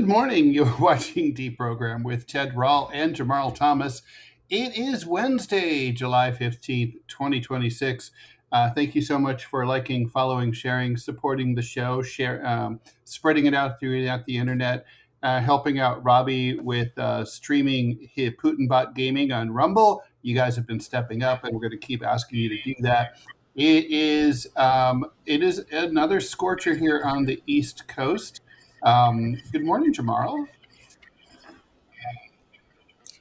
Good morning. You're watching DeProgram with Ted Rall and Jamarl Thomas. It is Wednesday, July 15th, 2026. Thank you so much for liking, following, sharing, supporting the show, spreading it out throughout the internet, helping out Robbie with streaming his Putin bot gaming on Rumble. You guys have been stepping up, and we're going to keep asking you to do that. It is another scorcher here on the East Coast. Good morning, Jamarl.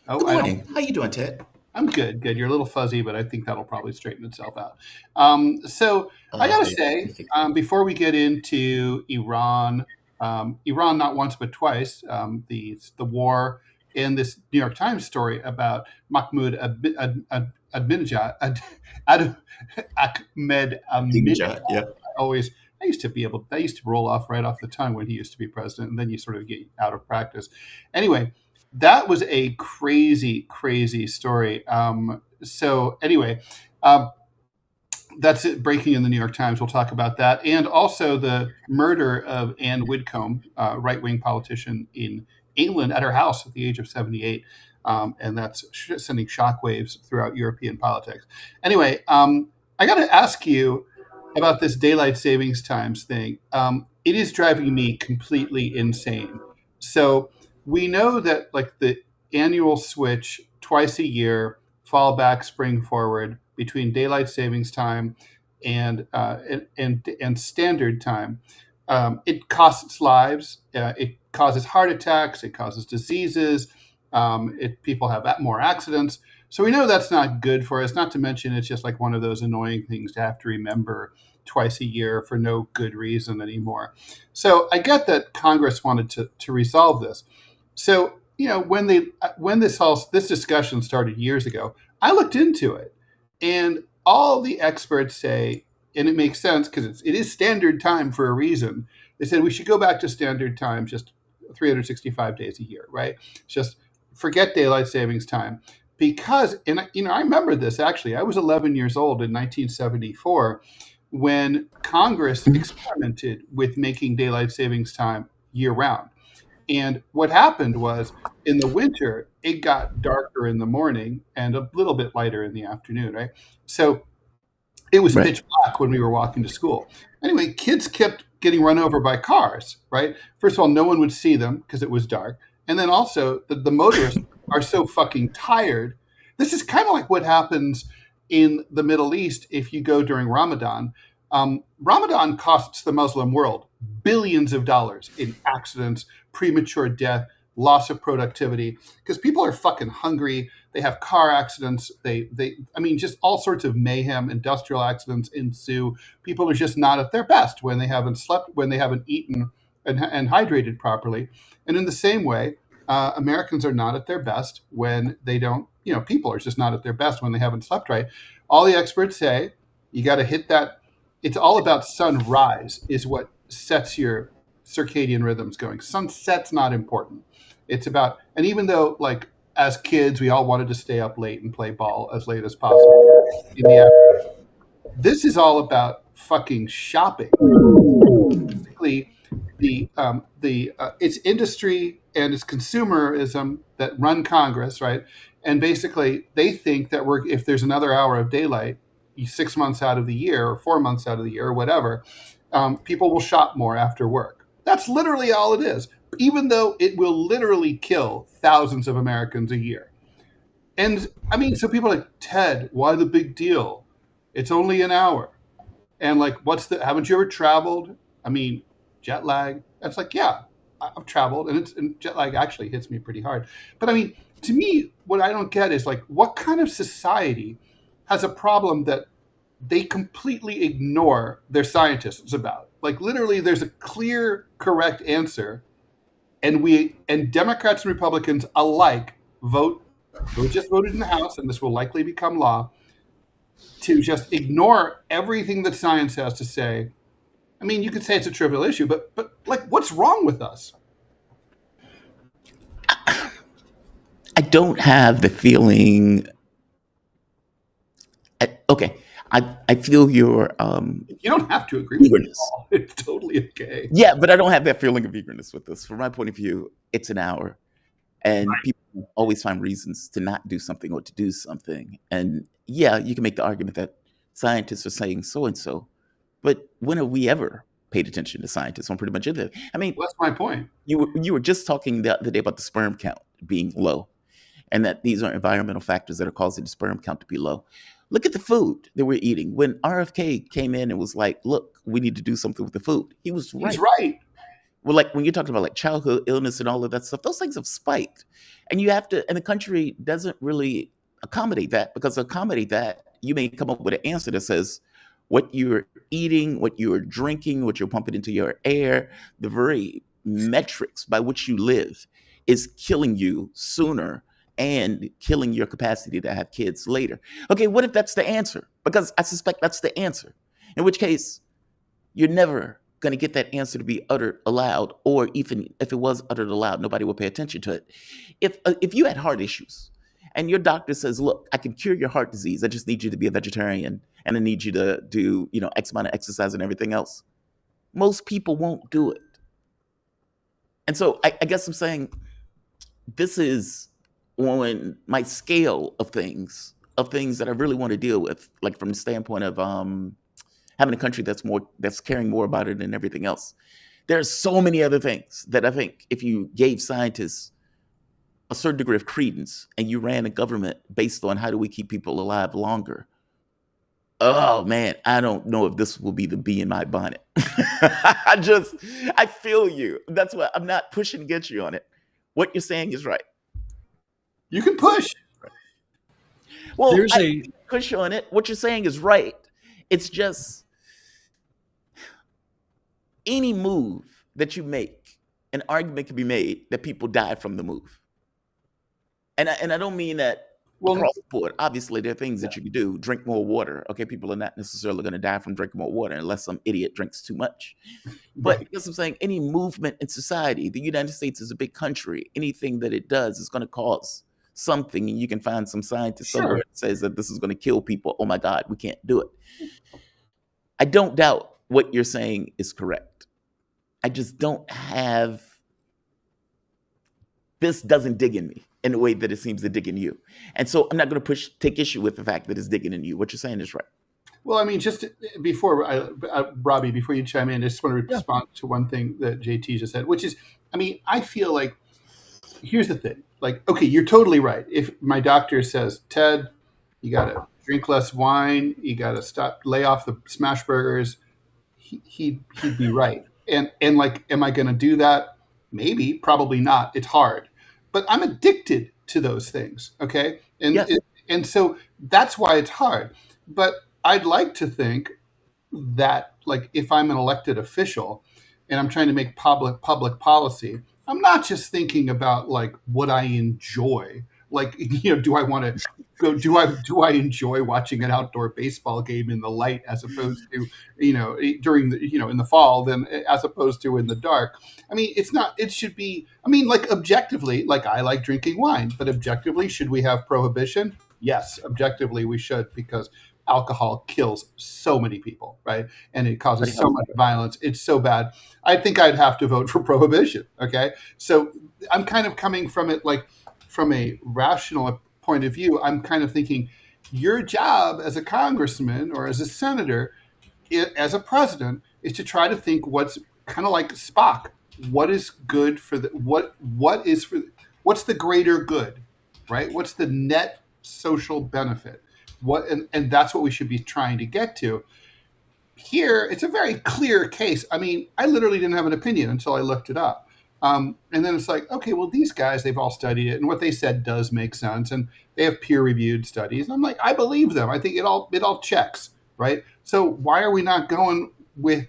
Good morning. How you doing, Ted? I'm good. You're a little fuzzy, but I think that'll probably straighten itself out. So I gotta say, before we get into Iran, Iran not once but twice, the war in this New York Times story about Mahmoud Ahmadinejad, Yeah. I used to roll off right off the tongue when he used to be president, and then you sort of get out of practice. Anyway, that was a crazy, crazy story. So anyway, that's it, breaking in the New York Times. We'll talk about that. And also the murder of Anne Widdecombe, right-wing politician in England, at her house at the age of 78. And that's sending shockwaves throughout European politics. Anyway, I got to ask you about this daylight savings times thing. It is driving me completely insane. So we know that like the annual switch twice a year, fall back, spring forward between daylight savings time and standard time, it costs lives. It causes heart attacks. It causes diseases. People have more accidents. So we know that's not good for us, not to mention it's just like one of those annoying things to have to remember twice a year for no good reason anymore. So I get that Congress wanted to resolve this. So, when this discussion started years ago, I looked into it, and all the experts say, and it makes sense because it is standard time for a reason. They said we should go back to standard time just 365 days a year, right? Just forget daylight savings time. Because, and I remember this actually, I was 11 years old in 1974 when Congress experimented with making daylight savings time year round. And what happened was in the winter, it got darker in the morning and a little bit lighter in the afternoon, right? So it was pitch black when we were walking to school. Anyway, kids kept getting run over by cars, right? First of all, no one would see them because it was dark. And then also the motorists are so fucking tired. This is kind of like what happens in the Middle East if you go during Ramadan. Ramadan costs the Muslim world billions of dollars in accidents, premature death, loss of productivity, because people are fucking hungry. They have car accidents. Just all sorts of mayhem, industrial accidents ensue. People are just not at their best when they haven't slept, when they haven't eaten and hydrated properly. And in the same way, Americans are not at their best when they don't, people are just not at their best when they haven't slept right. All the experts say, you got to hit that. It's all about sunrise is what sets your circadian rhythms going. Sunset's not important. It's about, and even though like as kids, we all wanted to stay up late and play ball as late as possible in the afternoon. This is all about fucking shopping. Basically, it's industry and it's consumerism that run Congress, right? And basically, they think that if there's another hour of daylight, 6 months out of the year or 4 months out of the year or whatever, people will shop more after work. That's literally all it is, even though it will literally kill thousands of Americans a year. And so people are like, Ted, why the big deal? It's only an hour. And like, haven't you ever traveled? Jet lag. That's like, yeah, I've traveled, and jet lag actually hits me pretty hard. But to me, what I don't get is like, what kind of society has a problem that they completely ignore their scientists about? Like literally, there's a clear, correct answer, and Democrats and Republicans alike who just voted in the House, and this will likely become law, to just ignore everything that science has to say. You could say it's a trivial issue, but like, what's wrong with us? I don't have the feeling. Okay, I feel your You don't have to agree with me at eagerness. all. It's totally okay. Yeah, but I don't have that feeling of eagerness with this. From my point of view, it's an hour, and people always find reasons to not do something or to do something. And yeah, you can make the argument that scientists are saying so and so, but when have we ever paid attention to scientists on pretty much anything? I mean, Well, that's my point. you were just talking the other day about the sperm count being low, and that these are environmental factors that are causing the sperm count to be low. Look at the food that we're eating. When RFK came in and was like, "Look, we need to do something with the food," he was He's right. right. Well, like when you're talking about like childhood illness and all of that stuff, those things have spiked, and you have to. And the country doesn't really accommodate that, because to accommodate that, you may come up with an answer that says what you're eating, what you're drinking, what you're pumping into your air, the very metrics by which you live, is killing you sooner and killing your capacity to have kids later. Okay, what if that's the answer? Because I suspect that's the answer. In which case, you're never going to get that answer to be uttered aloud, or even if it was uttered aloud, nobody will pay attention to it. If you had heart issues and your doctor says, "Look, I can cure your heart disease. I just need you to be a vegetarian, and I need you to do X amount of exercise and everything else," most people won't do it. And so I guess I'm saying this is on my scale of things that I really want to deal with, like from the standpoint of having a country that's caring more about it than everything else. There's so many other things that I think if you gave scientists a certain degree of credence and you ran a government based on how do we keep people alive longer, oh man, I don't know if this will be the bee in my bonnet. I feel you. That's why I'm not pushing against you on it. What you're saying is right. You can push. Well, I push on it. What you're saying is right. It's just any move that you make, an argument can be made that people die from the move. And I don't mean that across the board. Obviously, there are things that you can do. Drink more water. Okay, people are not necessarily going to die from drinking more water unless some idiot drinks too much. But I guess I'm saying any movement in society, the United States is a big country. Anything that it does is going to cause something, and you can find some scientist somewhere that says that this is going to kill people. Oh my God, we can't do it. I don't doubt what you're saying is correct. I just don't have, this doesn't dig in me in the way that it seems to dig in you. And so I'm not going to take issue with the fact that it's digging in you. What you're saying is right. Well, I mean, just before, Robbie, before you chime in, I just want to respond to one thing that JT just said, which is, I mean, I feel like, here's the thing. Like, okay, you're totally right. If my doctor says, "Ted, you got to drink less wine, you got to lay off the smash burgers," he'd be right. And like, am I going to do that? Maybe, probably not. It's hard. But I'm addicted to those things, okay? And so that's why it's hard. But I'd like to think that, like, if I'm an elected official and I'm trying to make public policy, I'm not just thinking about like what I enjoy. Like, do I want to go? Do I enjoy watching an outdoor baseball game in the light as opposed to during the in the fall than as opposed to in the dark? I mean, it's not. It should be. I mean, like objectively, like I like drinking wine, but objectively, should we have prohibition? Yes, objectively we should, because alcohol kills so many people, right? And it causes so much violence. It's so bad. I think I'd have to vote for prohibition. Okay, so I'm kind of coming from it like from a rational point of view. I'm kind of thinking your job as a congressman or as a senator, as a president, is to try to think what's kind of like Spock. What is good for the what's the greater good, right? What's the net social benefit? And that's what we should be trying to get to. Here, it's a very clear case. I mean, I literally didn't have an opinion until I looked it up. And then it's like, okay, well, these guys, they've all studied it, and what they said does make sense, and they have peer-reviewed studies. And I'm like, I believe them. I think it all checks, right? So why are we not going with?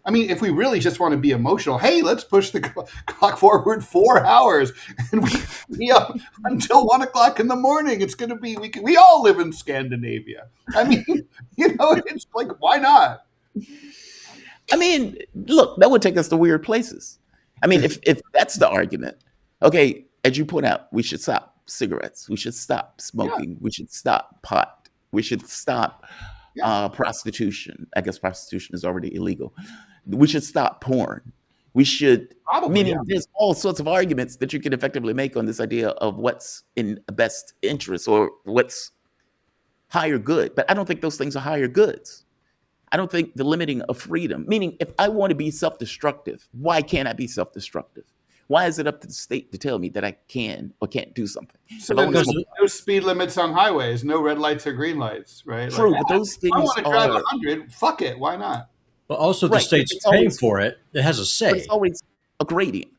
I mean, if we really just want to be emotional, hey, let's push the clock forward 4 hours, and we up until 1 o'clock in the morning. It's going to be we all live in Scandinavia. I mean, it's like, why not? I mean, look, that would take us to weird places. I mean, if that's the argument, okay, as you point out, we should stop cigarettes, we should stop smoking, we should stop pot, we should stop Yeah, Prostitution. I guess prostitution is already illegal. We should stop porn. We should, probably. Yeah. meaning there's all sorts of arguments that you can effectively make on this idea of what's in the best interest or what's higher good. But I don't think those things are higher goods. I don't think the limiting of freedom, meaning if I want to be self-destructive, why can't I be self-destructive? Why is it up to the state to tell me that I can or can't do something? So then there's no speed limits on highways, no red lights or green lights, right? True, like, but those things I want to drive are 100. Fuck it, why not? But also the state's paying for it. It has a say. But it's always a gradient,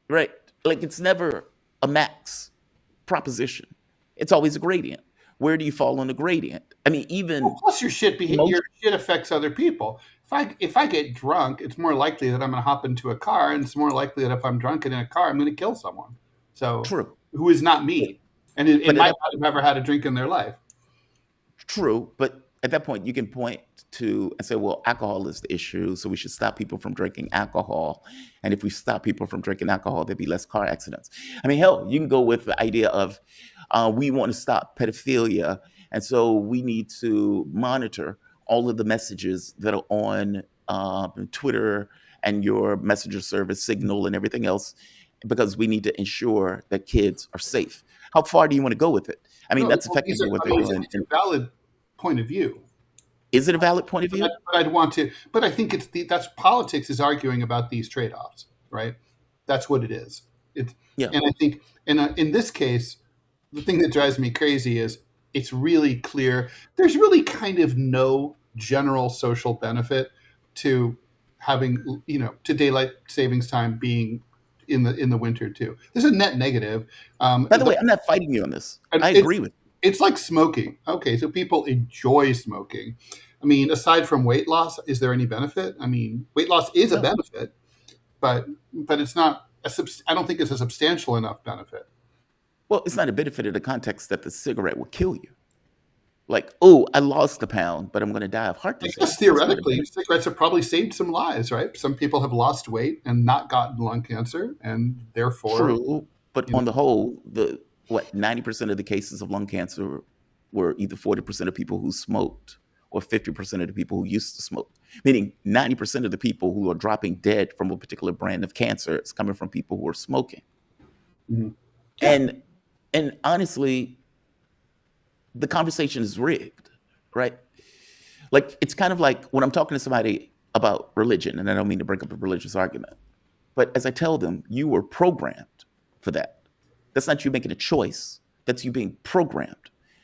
right? Like it's never a max proposition. It's always a gradient. Where do you fall on the gradient? I mean, even plus your shit affects other people. If I get drunk, it's more likely that I'm going to hop into a car, and it's more likely that if I'm drunk and in a car, I'm going to kill someone. So true, who is not me, and it might not have ever had a drink in their life. True, but at that point, you can point to and say, well, alcohol is the issue, so we should stop people from drinking alcohol. And if we stop people from drinking alcohol, there'd be less car accidents. I mean, hell, you can go with the idea of we want to stop pedophilia, and so we need to monitor all of the messages that are on Twitter and your messenger service, Signal, and everything else, because we need to ensure that kids are safe. How far do you want to go with it? I mean, that's effectively what they're doing. It's a valid point of view. Is it a valid point of view? But I think that's politics is arguing about these trade-offs, right? That's what it is. And I think in this case, the thing that drives me crazy is it's really clear there's really kind of no general social benefit to having, to daylight savings time being in the winter too. There's a net negative. By the way, I'm not fighting you on this. I agree with you. It's like smoking. Okay, so people enjoy smoking. I mean, aside from weight loss, is there any benefit? I mean, weight loss is a benefit, but it's not I don't think it's a substantial enough benefit. Well, it's not a benefit in the context that the cigarette will kill you. Like, oh, I lost a pound, but I'm going to die of heart disease. I guess theoretically, cigarettes have probably saved some lives, right? Some people have lost weight and not gotten lung cancer, and therefore... True, but on the whole, 90% of the cases of lung cancer were either 40% of people who smoked or 50% of the people who used to smoke. Meaning 90% of the people who are dropping dead from a particular brand of cancer is coming from people who are smoking. Mm-hmm. And honestly, the conversation is rigged, right? Like, it's kind of like when I'm talking to somebody about religion, and I don't mean to bring up a religious argument, but as I tell them, you were programmed for that. That's not you making a choice. That's you being programmed.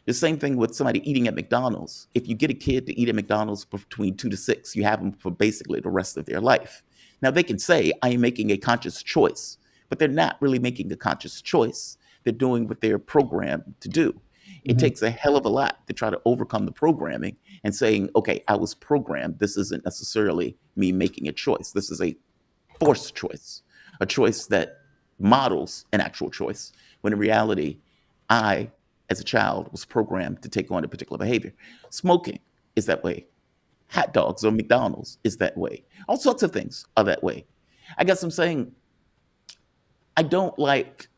The same thing with somebody eating at McDonald's. If you get a kid to eat at McDonald's between 2 to 6, you have them for basically the rest of their life. Now, they can say, I am making a conscious choice, but they're not really making a conscious choice. They're doing what they're programmed to do. It takes a hell of a lot to try to overcome the programming and saying, okay, I was programmed. This isn't necessarily me making a choice. This is a forced choice, a choice that models an actual choice, when in reality, I, as a child, was programmed to take on a particular behavior. Smoking is that way. Hot dogs or McDonald's is that way. All sorts of things are that way. I guess I'm saying I don't like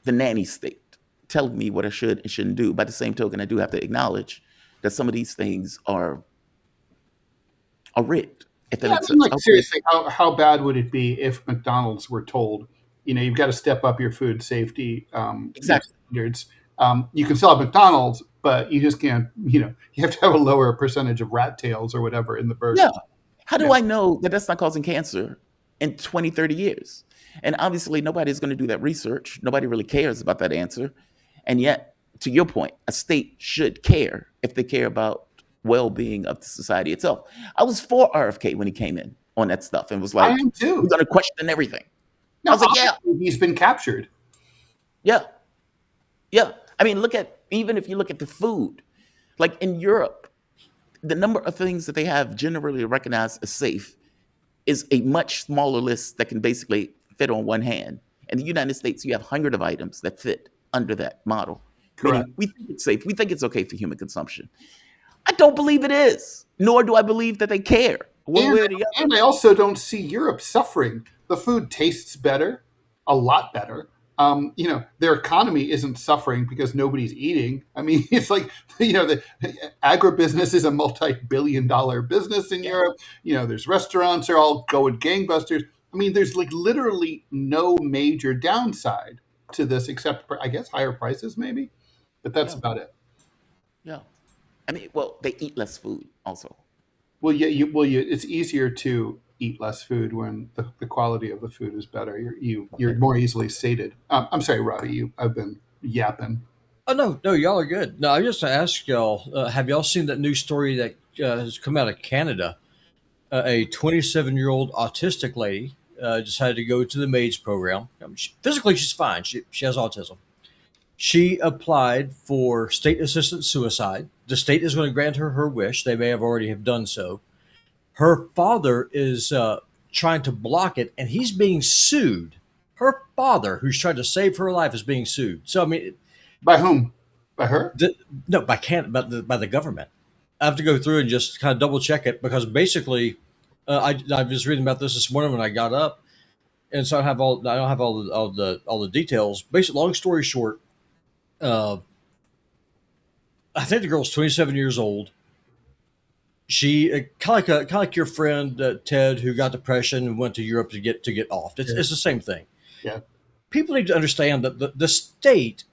the nanny state telling me what I should and shouldn't do. By the same token, I do have to acknowledge that some of these things are rigged. Seriously, how bad would it be if McDonald's were told, you've got to step up your food safety standards. You can sell at McDonald's, but you just can't, you have to have a lower percentage of rat tails or whatever in the burger. Yeah. How do I know that that's not causing cancer in 20, 30 years? And obviously, nobody's going to do that research. Nobody really cares about that answer. And yet, to your point, a state should care if they care about well-being of the society itself. I was for RFK when he came in on that stuff and was like, I am too. We're going to question everything. No, I was like, yeah. He's been captured. Yeah. Yeah. I mean, even if you look at the food, like in Europe, the number of things that they have generally recognized as safe is a much smaller list that can basically fit on one hand. In the United States, you have hundreds of items that fit under that model. Correct. We think it's safe. We think it's okay for human consumption. I don't believe it is, nor do I believe that they care. And I also don't see Europe suffering. The food tastes better, a lot better. their economy isn't suffering because nobody's eating. I mean, it's like, the agribusiness is a multi-billion-dollar business in Europe. There's restaurants are all going gangbusters. I mean, there's like literally no major downside to this except, I guess, higher prices maybe, but that's Yeah, about it. yeah. I mean, well, they eat less food also. Well, yeah, it's easier to eat less food when the quality of the food is better. You're more easily sated. I'm sorry, Robbie. I've been yapping. Oh no, y'all are good. No, I just asked y'all. Have y'all seen that new story that has come out of Canada? A 27-year-old autistic lady decided to go to the MAID's program. Physically, she's fine. She has autism. She applied for state-assisted suicide. The state is going to grant her her wish. They may have already have done so. Her father is trying to block it, and he's being sued. Her father, who's trying to save her life, is being sued. So I mean, by whom? By her? No, by the government. I have to go through and just kind of double check it because basically, I was reading about this morning when I got up, and so I don't have all the details. Basically, long story short, I think the girl's 27 years old. She kind of like your friend Ted, who got depression and went to Europe to get off. It's the same thing. Yeah. People need to understand that the state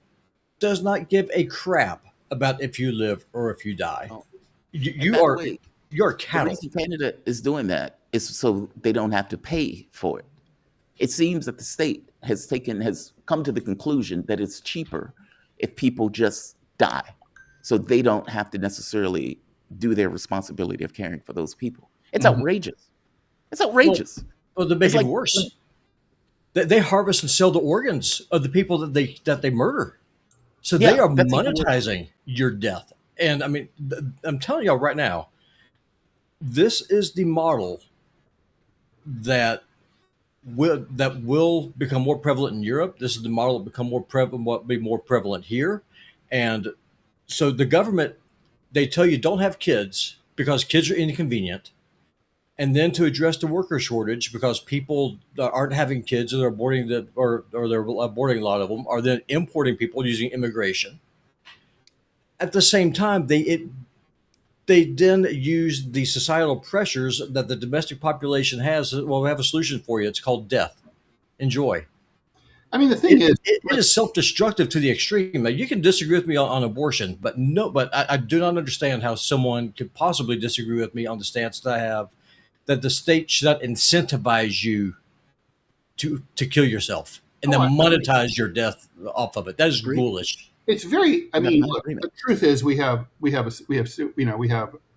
does not give a crap about if you live or if you die. Oh. You're cattle. The reason Canada is doing that is so they don't have to pay for it. It seems that the state has come to the conclusion that it's cheaper if people just die, so they don't have to necessarily do their responsibility of caring for those people. It's outrageous. It's outrageous. Well, they make it worse. They harvest and sell the organs of the people that they murder, so they are monetizing your death. And I mean, I'm telling y'all right now, this is the model that will become more prevalent in Europe. This is the model that become more prevalent, what be more prevalent here. And so the government, they tell you don't have kids because kids are inconvenient. And then to address the worker shortage because people aren't having kids or they're aborting or they're aborting a lot of them, are then importing people using immigration. At the same time, they then use the societal pressures that the domestic population has. Well, we have a solution for you. It's called death. Enjoy. I mean, the thing is, it is self-destructive to the extreme. Now, you can disagree with me on abortion, but I do not understand how someone could possibly disagree with me on the stance that I have that the state should not incentivize you to kill yourself and then monetize your death off of it. That is foolish. It's very. I mean, look, the truth is, we have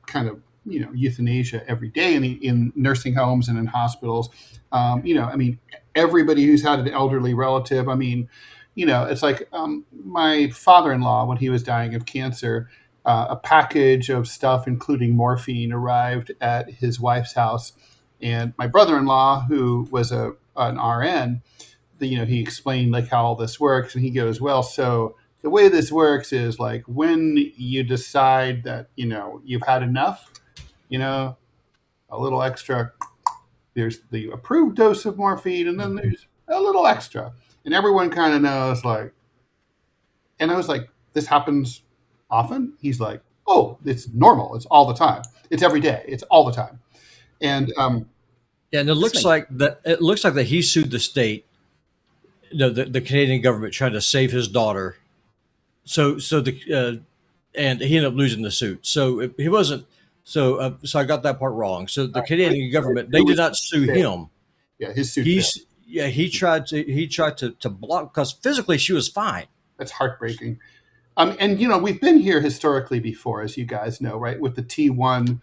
kind of euthanasia every day in nursing homes and in hospitals. I mean, everybody who's had an elderly relative. I mean, it's like my father-in-law when he was dying of cancer. A package of stuff, including morphine, arrived at his wife's house, and my brother-in-law, who was an RN, he explained like how all this works, and he goes, "Well, so." The way this works is like when you decide that, you've had enough, a little extra, there's the approved dose of morphine and then there's a little extra. And everyone kind of knows and I was like, this happens often? He's like, oh, it's normal. It's all the time. It's every day. It's all the time. And and it looks like that he sued the state, the Canadian government trying to save his daughter. And he ended up losing the suit. So he wasn't. So I got that part wrong. So the Canadian government, they did not sue him. Yeah, his suit. He tried to block because physically she was fine. That's heartbreaking. And we've been here historically before, as you guys know, right? With the T1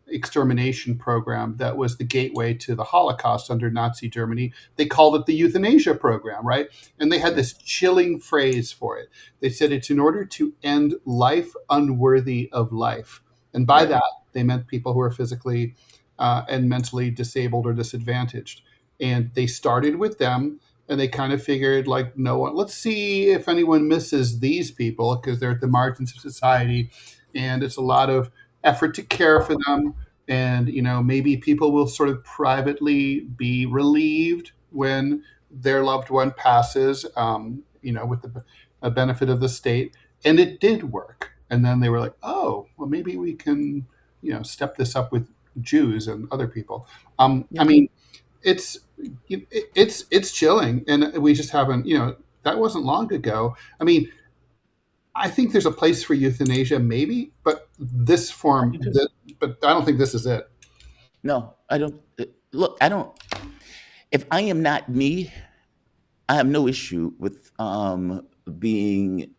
extermination program that was the gateway to the Holocaust under Nazi Germany. They called it the euthanasia program, right? And they had this chilling phrase for it. They said it's in order to end life unworthy of life. And by that, they meant people who are physically and mentally disabled or disadvantaged. And they started with them, and they kind of figured, like, no one, let's see if anyone misses these people because they're at the margins of society. And it's a lot of effort to care for them, and maybe people will sort of privately be relieved when their loved one passes, with the benefit of the state, and it did work. And then they were like, oh, well, maybe we can, step this up with Jews and other people. I mean, it's chilling, and we just haven't. That wasn't long ago. I mean, I think there's a place for euthanasia, maybe, but this form, but I don't think this is it. No, I don't. Look, I don't. If I am not me, I have no issue with being.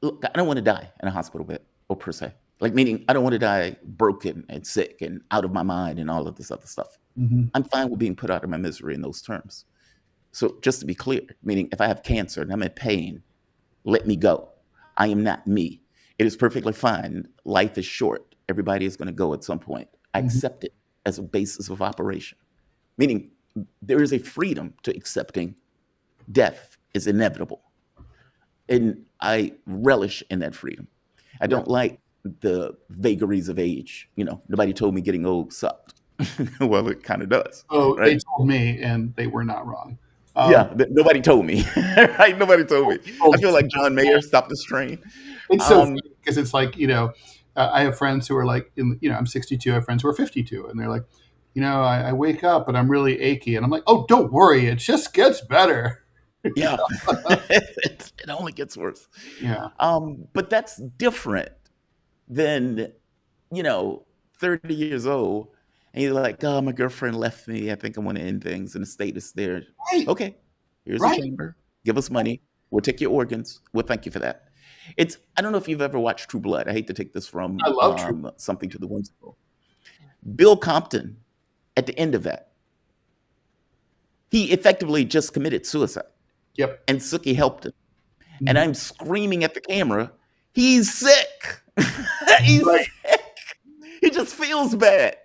Look, I don't want to die in a hospital bed, or per se. Like, meaning, I don't want to die broken and sick and out of my mind and all of this other stuff. Mm-hmm. I'm fine with being put out of my misery in those terms. So, just to be clear, meaning, if I have cancer and I'm in pain, let me go. I am not me. It is perfectly fine. Life is short. Everybody is going to go at some point. I accept it as a basis of operation. Meaning, there is a freedom to accepting death is inevitable. And I relish in that freedom. I don't like the vagaries of age. Nobody told me getting old sucked. Well, it kind of does. Oh, right? They told me, and they were not wrong. Nobody told me. Right? Nobody told me. I feel like John Mayer stopped this train. It's so funny because it's like, I have friends who are like, I'm 62. I have friends who are 52, and they're like, I wake up and I'm really achy, and I'm like, oh, don't worry, it just gets better. Yeah, it only gets worse. Yeah. But that's different than 30 years old, and you're like, oh, my girlfriend left me. I think I want to end things, and the state is there. Right. Okay, here's a chamber. Give us money. We'll take your organs. We'll thank you for that. I don't know if you've ever watched True Blood. I hate to take this from I love True Blood. Something to the Whimsical. Bill Compton, at the end of that, he effectively just committed suicide. Yep. And Sookie helped him. Mm-hmm. And I'm screaming at the camera, he's sick. He's sick. He just feels bad.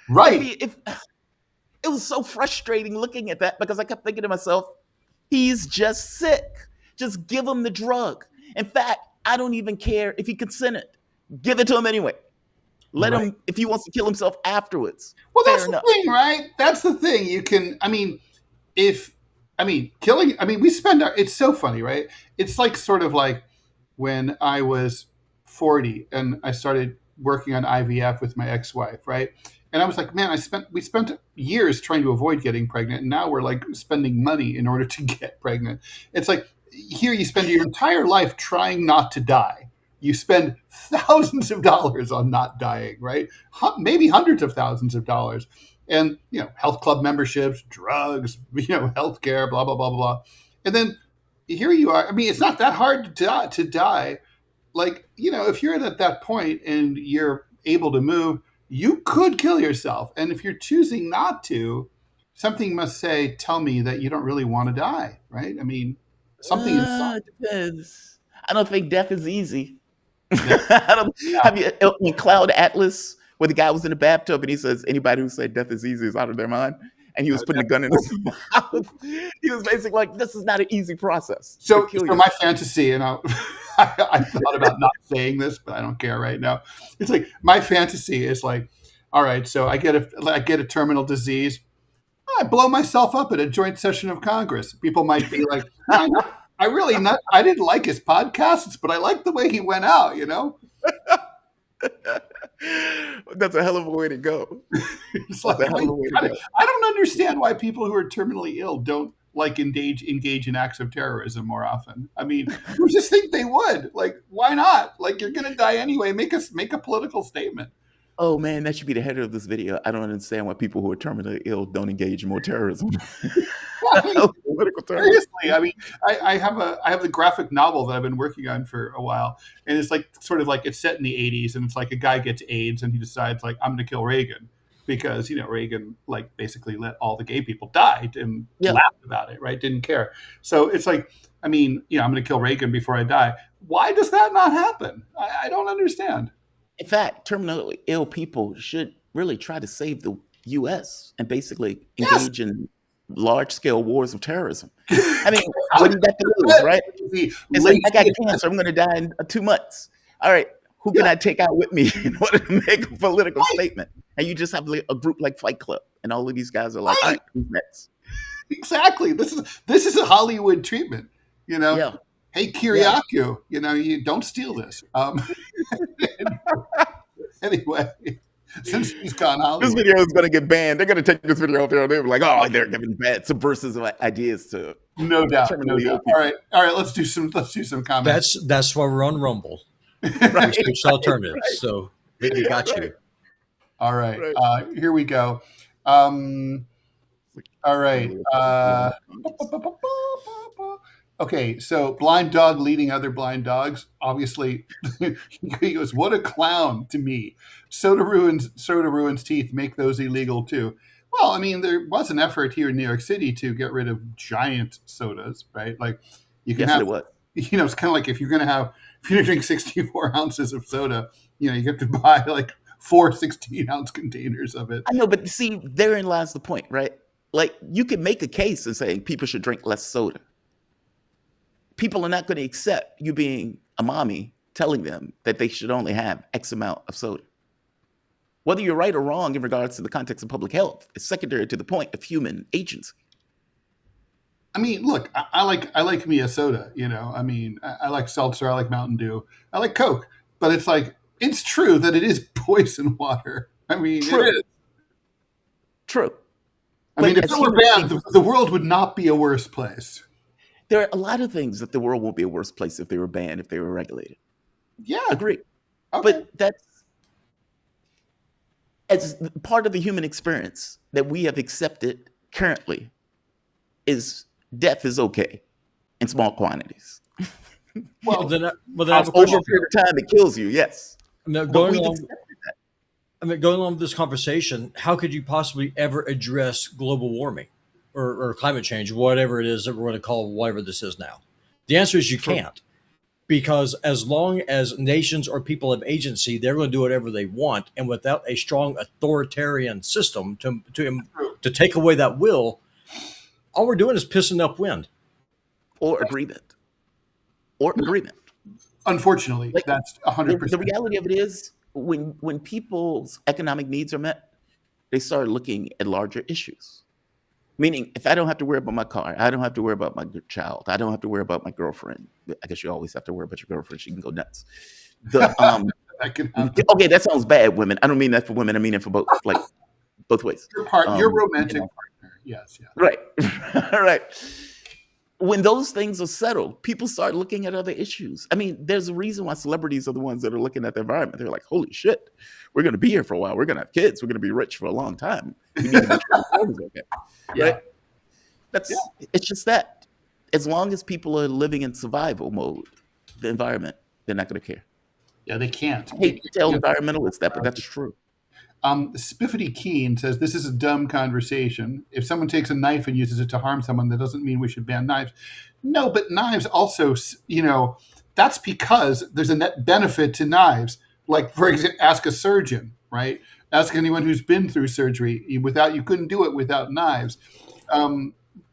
Right. It was so frustrating looking at that because I kept thinking to myself, he's just sick. Just give him the drug. In fact, I don't even care if he consented. Give it to him anyway. Let him, if he wants to kill himself afterwards. Well, that's the thing, right? That's the thing. You can, killing, we spend it's so funny, right? It's like sort of like when I was 40 and I started working on IVF with my ex-wife, right? And I was like, man, we spent years trying to avoid getting pregnant, and now we're like spending money in order to get pregnant. It's like, here you spend your entire life trying not to die. You spend thousands of dollars on not dying, right? Maybe hundreds of thousands of dollars. And, health club memberships, drugs, healthcare, blah, blah, blah, blah. And then here you are. It's not that hard to die. Like, if you're at that point and you're able to move, you could kill yourself. And if you're choosing not to, something must say, tell me that you don't really want to die, right? Something inside. Depends. I don't think death is easy. Have you in Cloud Atlas, where the guy was in the bathtub and he says, anybody who said death is easy is out of their mind? And he was putting a gun in his mouth. He was basically like, this is not an easy process. So my fantasy, and I thought about not saying this, but I don't care right now. It's like, my fantasy is like, all right, so I get a terminal disease. I blow myself up at a joint session of Congress. People might be like, I didn't like his podcasts, but I like the way he went out, That's a hell of a way to go. It's like, I don't understand why people who are terminally ill don't engage in acts of terrorism more often. We just think they would. Like, why not? Like, you're going to die anyway. Make a political statement. Oh man, that should be the header of this video. I don't understand why people who are terminally ill don't engage in more terrorism. Political terrorism. Seriously, I have the graphic novel that I've been working on for a while, and it's like sort of like it's set in the 80s, and it's like a guy gets AIDS and he decides like, I'm going to kill Reagan because Reagan like basically let all the gay people die and laughed about it, right? Didn't care. So it's like, I'm going to kill Reagan before I die. Why does that not happen? I don't understand. In fact, terminally ill people should really try to save the U.S. and basically engage in large-scale wars of terrorism. What do you got to lose, right? It's like, I got cancer. I'm going to die in 2 months. All right, who can I take out with me in order to make a political statement? And you just have a group like Fight Club, and all of these guys are like, all right, who's next? Exactly. This is a Hollywood treatment. You know, Yeah. hey Kiriakou, you know, you don't steal this. Anyway, since he's gone This Hollywood, video is going to get banned. They're going to take this video off there. They're like, oh, they're giving bad subversive ideas to no doubt. terminally ill All people. right. Let's do some comments. That's why we're on Rumble. Right. It's alternatives. Right. So they got you. All right. Here we go. All right. Okay, so blind dog leading other blind dogs. Obviously, he goes, "What a clown to me! Soda ruins teeth. Make those illegal too." Well, I mean, there was an effort here in New York City to get rid of giant sodas, right? Like you can have, you know, it's kind of like if you're going to drink 64 ounces of soda, you know, you have to buy like 4 16-ounce containers of it. I know, but see, therein lies the point, right? Like you can make a case and say people should drink less soda. People are not going to accept you being a mommy telling them that they should only have X amount of soda. Whether you're right or wrong in regards to the context of public health is secondary to the point of human agency. I mean, look, I like me a soda, you know. I mean, I like seltzer, I like Mountain Dew, I like Coke, but it's like it's true that it is poison water. I mean, True. It is. True. I mean, if it were banned, the world would not be a worse place. There are a lot of things that the world won't be a worse place if they were banned, if they were regulated. Yeah. Agree. Okay. But that's as part of the human experience that we have accepted currently is death is okay in small quantities. Well, then over a period of time, it kills you, yes. Going along with this conversation, how could you possibly ever address global warming or climate change, whatever it is that we're going to call whatever this is now? The answer is you can't, because as long as nations or people have agency, they're going to do whatever they want, and without a strong authoritarian system to take away that will, all we're doing is pissing upwind. Or agreement. Unfortunately, like, that's 100%. The reality of it is, when people's economic needs are met, they start looking at larger issues. Meaning, if I don't have to worry about my car, I don't have to worry about my child, I don't have to worry about my girlfriend. I guess you always have to worry about your girlfriend. She can go nuts. Okay, that sounds bad, women. I don't mean that for women. I mean it for both, like both ways. Your romantic partner. Yes. Right. All right. When those things are settled, people start looking at other issues. I mean, there's a reason why celebrities are the ones that are looking at the environment. They're like, holy shit, we're going to be here for a while. We're going to have kids. We're going to be rich for a long time. We need to make sure the world is okay. Right? It's just that. As long as people are living in survival mode, the environment, they're not going to care. Yeah, they can't. I hate to tell environmentalists that, but that's true. Spiffity Keen says, this is a dumb conversation. If someone takes a knife and uses it to harm someone, that doesn't mean we should ban knives. No, but knives also, you know, that's because there's a net benefit to knives. Like, for example, ask a surgeon, right? Ask anyone who's been through surgery. You couldn't do it without knives.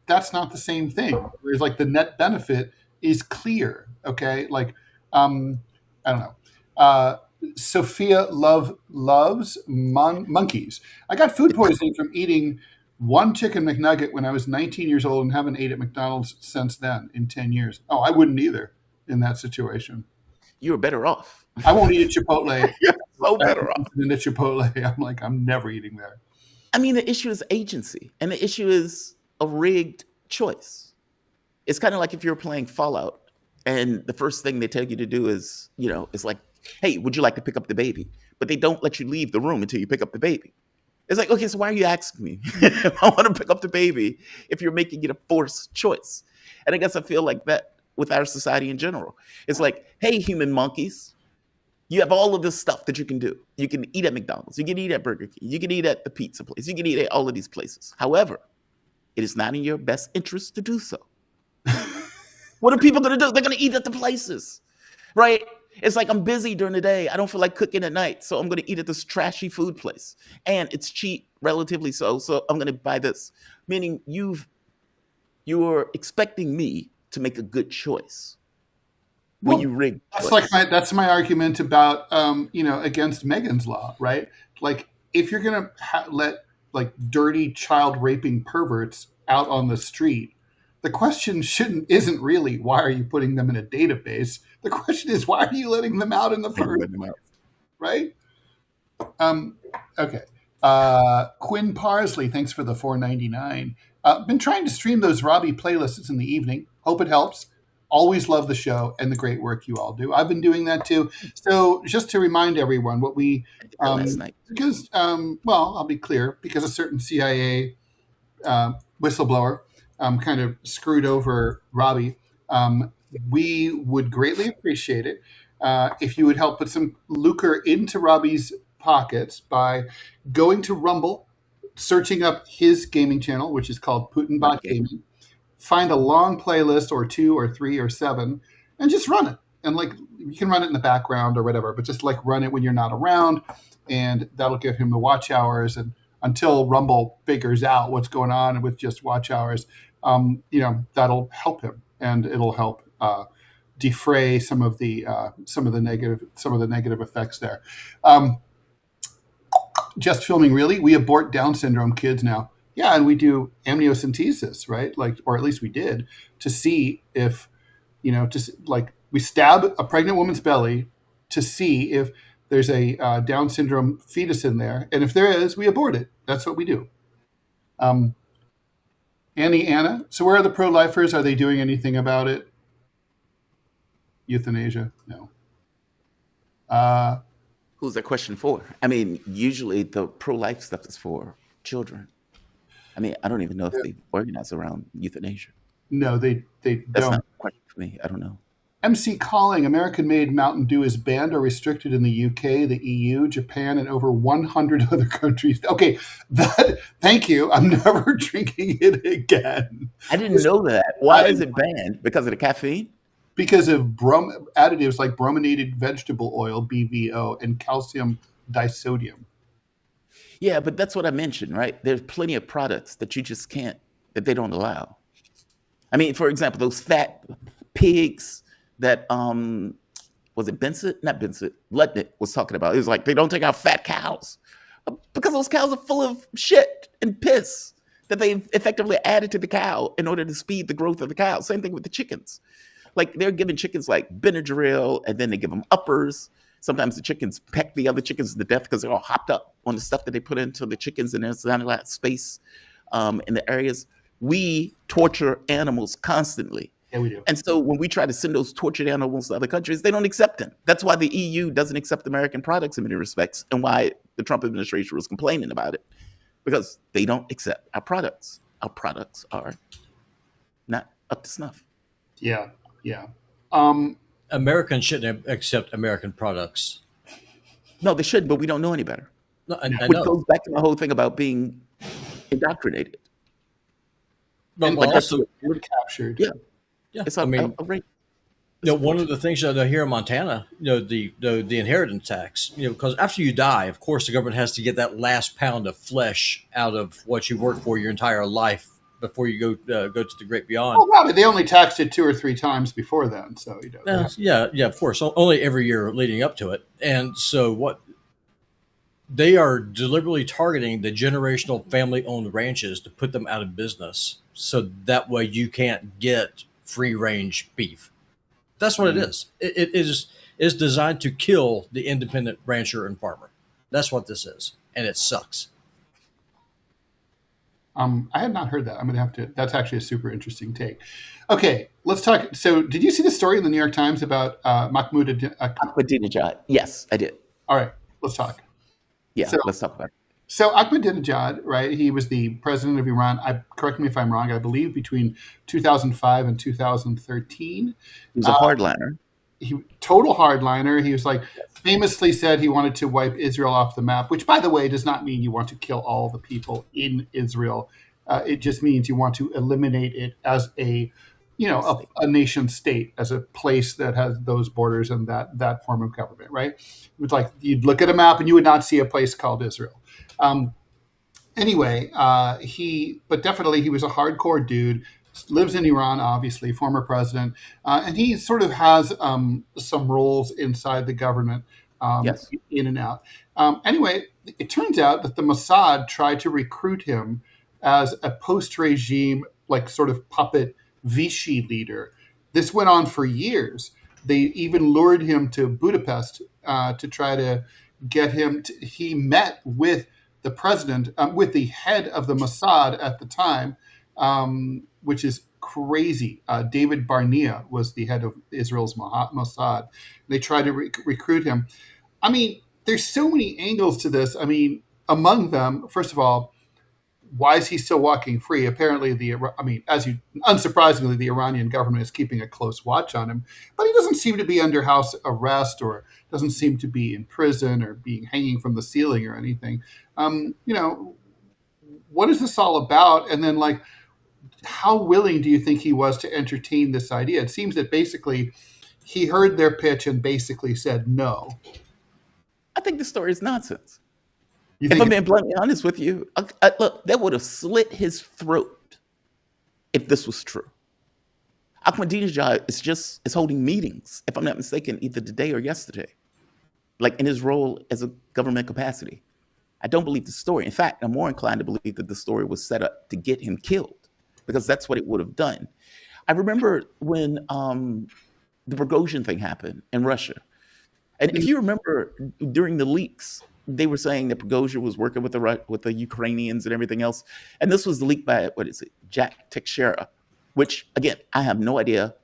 That's not the same thing. Whereas, like, the net benefit is clear, okay? Like, I don't know. Sophia loves monkeys. I got food poisoning from eating one chicken McNugget when I was 19 years old and haven't ate at McDonald's since then in 10 years. Oh, I wouldn't either in that situation. You were better off. I won't eat at Chipotle. You're so better off. Than at Chipotle. I'm never eating there. I mean, the issue is agency, and the issue is a rigged choice. It's kind of like if you're playing Fallout and the first thing they tell you to do is, you know, it's like, hey, would you like to pick up the baby? But they don't let you leave the room until you pick up the baby. It's like, okay, so why are you asking me if I want to pick up the baby if you're making it a forced choice? And I guess I feel like that with our society in general. It's like, hey, human monkeys, you have all of this stuff that you can do. You can eat at McDonald's. You can eat at Burger King. You can eat at the pizza place. You can eat at all of these places. However, it is not in your best interest to do so. What are people going to do? They're going to eat at the places, right? It's like, I'm busy during the day. I don't feel like cooking at night. So I'm going to eat at this trashy food place. And it's cheap, relatively so. So I'm going to buy this. Meaning you're expecting me to make a good choice. When you rig. That's my argument about, against Megan's Law, right? Like, if you're going to let like dirty child raping perverts out on the street, the question isn't really why are you putting them in a database. The question is why are you letting them out in the first place, right? Okay. Quinn Parsley, thanks for the $4.99. Been trying to stream those Robbie playlists in the evening. Hope it helps. Always love the show and the great work you all do. I've been doing that too. So just to remind everyone what we, last night. because, I'll be clear, because a certain CIA whistleblower kind of screwed over Robbie, we would greatly appreciate it if you would help put some lucre into Robbie's pockets by going to Rumble, searching up his gaming channel, which is called Putinbot Gaming. Find a long playlist or 2 or 3 or 7 and just run it. And like you can run it in the background or whatever, but just like run it when you're not around, and that'll give him the watch hours. And until Rumble figures out what's going on with just watch hours, that'll help him, and it'll help defray some of the negative effects there. Just filming, really? We abort Down syndrome kids now. Yeah, and we do amniocentesis, right? Like, or at least we did, to see if, we stab a pregnant woman's belly to see if there's a Down syndrome fetus in there, and if there is, we abort it. That's what we do. Anna, so where are the pro-lifers? Are they doing anything about it? Euthanasia? No. Who's that question for? I mean, usually the pro-life stuff is for children. I mean, I don't even know if they organize around euthanasia. No, they That's don't. not a question for me. I don't know. MC Calling, American-made Mountain Dew is banned or restricted in the UK, the EU, Japan, and over 100 other countries. Okay, thank you. I'm never drinking it again. I didn't know that. Why is it banned? Because of the caffeine? Because of additives like brominated vegetable oil, BVO, and calcium disodium. Yeah, but that's what I mentioned, right? There's plenty of products that you just can't, that they don't allow. I mean, for example, those fat pigs that, was it Benson? Not Benson, Lutnick was talking about. It was like, they don't take out fat cows because those cows are full of shit and piss that they effectively added to the cow in order to speed the growth of the cow. Same thing with the chickens. Like, they're giving chickens like Benadryl, and then they give them uppers. Sometimes the chickens peck the other chickens to death because they're all hopped up on the stuff that they put into the chickens, and there's not a lot of space in the areas. We torture animals constantly. Yeah, we do. And so when we try to send those tortured animals to other countries, they don't accept them. That's why the EU doesn't accept American products in many respects, and why the Trump administration was complaining about it, because they don't accept our products. Our products are not up to snuff. Yeah, yeah. Americans shouldn't accept American products. No, they shouldn't, but we don't know any better. No, I Which know. goes back to my whole thing about being indoctrinated. But And like also, we're captured. Yeah. yeah, It's I mean, a rape. one of the things that I hear in Montana, the inheritance tax, because after you die, of course, the government has to get that last pound of flesh out of what you worked for your entire life before you go to the great beyond. Well, Robbie, they only taxed it 2 or 3 times before then, so Yeah, of course, only every year leading up to it. And so what they are deliberately targeting the generational family-owned ranches to put them out of business, so that way you can't get free-range beef. That's what it is. It is designed to kill the independent rancher and farmer. That's what this is, and it sucks. I had not heard that. I'm going to have to. That's actually a super interesting take. Okay, let's talk. So, did you see the story in the New York Times about Mahmoud Ahmadinejad? Yes, I did. All right, let's talk. Yeah, let's talk about it. So, Ahmadinejad, right? He was the president of Iran. Correct me if I'm wrong. I believe between 2005 and 2013. He was a hardliner. Total hardliner. He was like famously said he wanted to wipe Israel off the map, which, by the way, does not mean you want to kill all the people in Israel. It just means you want to eliminate it as a nation state, as a place that has those borders and that form of government, right? It was like you'd look at a map and you would not see a place called Israel. Anyway, but definitely he was a hardcore dude. Lives in Iran, obviously, former president, and he sort of has some roles inside the government, Yes. in and out. Anyway, it turns out that the Mossad tried to recruit him as a post-regime, like sort of puppet Vichy leader. This went on for years. They even lured him to Budapest to try to get him. He met with the president, with the head of the Mossad at the time, which is crazy. David Barnea was the head of Israel's Mossad. They tried to recruit him. I mean, there's so many angles to this. I mean, among them, first of all, why is he still walking free? Apparently, unsurprisingly, the Iranian government is keeping a close watch on him, but he doesn't seem to be under house arrest or doesn't seem to be in prison or being hanging from the ceiling or anything. What is this all about? And then, like, how willing do you think he was to entertain this idea? It seems that basically he heard their pitch and basically said no. I think the story is nonsense. If I'm being bluntly honest with you, look, that would have slit his throat if this was true. Ahmadinejad is holding meetings, if I'm not mistaken, either today or yesterday, like in his role as a government capacity. I don't believe the story. In fact, I'm more inclined to believe that the story was set up to get him killed, because that's what it would have done. I remember when the Prigozhin thing happened in Russia. And if you remember, during the leaks, they were saying that Prigozhin was working with the Ukrainians and everything else. And this was leaked by, Jack Teixeira, which, again, I have no idea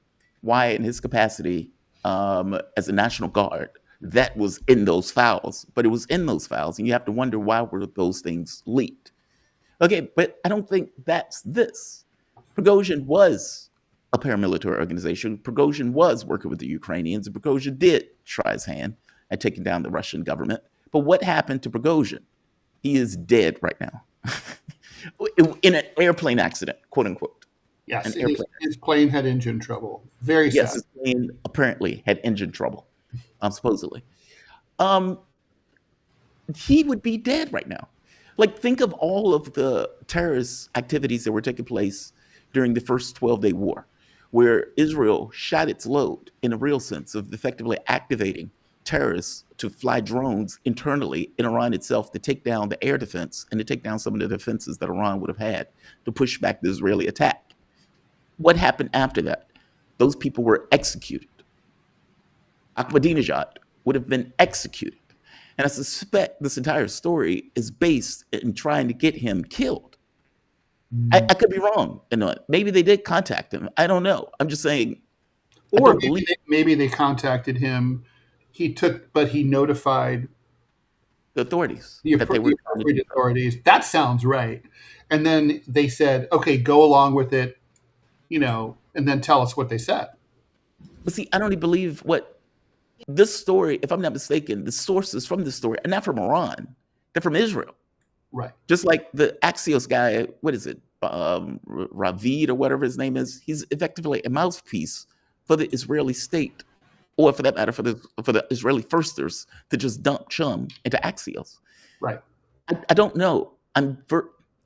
why in his capacity as a National Guard that was in those files. But it was in those files, and you have to wonder why were those things leaked. Okay, but I don't think that's this. Prigozhin was a paramilitary organization. Prigozhin was working with the Ukrainians, and Prigozhin did try his hand at taking down the Russian government. But what happened to Prigozhin? He is dead right now in an airplane accident, quote unquote. Yes, his plane had engine trouble. Very sad. Yes, his plane apparently had engine trouble, supposedly. He would be dead right now. Like, think of all of the terrorist activities that were taking place during the first 12-day war, where Israel shot its load in a real sense of effectively activating terrorists to fly drones internally in Iran itself to take down the air defense and to take down some of the defenses that Iran would have had to push back the Israeli attack. What happened after that? Those people were executed. Ahmadinejad would have been executed. And I suspect this entire story is based in trying to get him killed. I could be wrong. Maybe they did contact him. I don't know. I'm just saying. Or maybe they contacted him. He notified the authorities. The appropriate authorities. That sounds right. And then they said, okay, go along with it, and then tell us what they said. But see, I don't even believe what this story, if I'm not mistaken, the sources from this story are not from Iran. They're from Israel. Right. Just like the Axios guy, what is it? Ravid or whatever his name is. He's effectively a mouthpiece for the Israeli state, or for that matter, for the Israeli firsters to just dump chum into Axios. Right. I don't know. I'm